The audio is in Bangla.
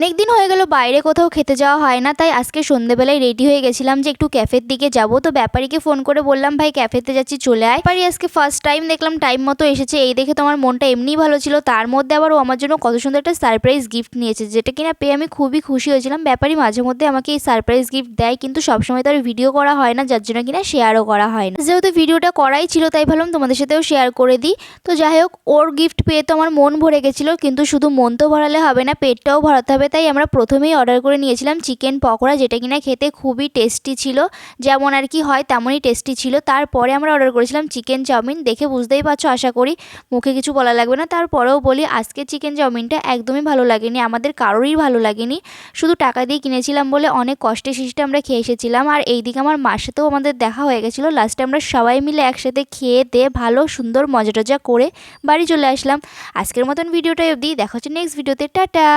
অনেকদিন হয়ে গেল বাইরে কোথাও খেতে যাওয়া হয় না, তাই আজকে সন্ধ্যেবেলায় রেডি হয়ে গেছিলাম যে একটু ক্যাফের দিকে যাব। তো ব্যাপারীকে ফোন করে বললাম, ভাই ক্যাফেতে যাচ্ছি, চলে আয়। ব্যাপারী আজকে ফার্স্ট টাইম দেখলাম টাইম মতো এসেছে। এই দেখে তো আমার মনটা এমনিই ভালো ছিল, তার মধ্যে আবার ও আমার জন্য কত সুন্দর একটা সারপ্রাইজ গিফট নিয়েছে, যেটা কিনা পেয়ে আমি খুবই খুশি হয়েছিলাম। ব্যাপারী মাঝে মধ্যে আমাকে এই সারপ্রাইজ গিফট দেয়, কিন্তু সবসময় তো আর ভিডিও করা হয় না, যার জন্য কিনা শেয়ারও করা হয় না। যেহেতু ভিডিওটা করাই ছিল, তাই ভাবলাম তোমাদের সাথেও শেয়ার করে দিই। তো যাই হোক, ওর গিফট পেয়ে তো আমার মন ভরে গেছিলো, কিন্তু শুধু মন তো ভরালে হবে না, পেটটাও ভরাতে হবে। তাই আমরা প্রথমেই অর্ডার করে নিয়েছিলাম চিকেন পকোড়া, যেটা কিনা খেতে খুবই টেস্টি ছিল, যেমন আর কি হয় তেমনই টেস্টি ছিল। তারপরে আমরা অর্ডার করেছিলাম চিকেন চাউমিন। দেখে বুঝতেই পারছো, আশা করি মুখে কিছু বলা লাগবে না। তারপরেও বলি, আজকে চিকেন চাউমিনটা একদমই ভালো লাগেনি, আমাদের কারোরই ভালো লাগেনি। শুধু টাকা দিয়ে কিনেছিলাম বলে অনেক কষ্টে শিষ্টে আমরা খেয়ে এসেছিলাম। আর এইদিকে আমার মার সাথেও আমাদের দেখা হয়ে গেছিলো। লাস্টে আমরা সবাই মিলে একসাথে খেয়ে দিয়ে ভালো সুন্দর মজা টজা করে বাড়ি চলে আসলাম। আজকের মতন ভিডিওটা অবধি, দেখা হচ্ছে নেক্সট ভিডিওতে। টাটা।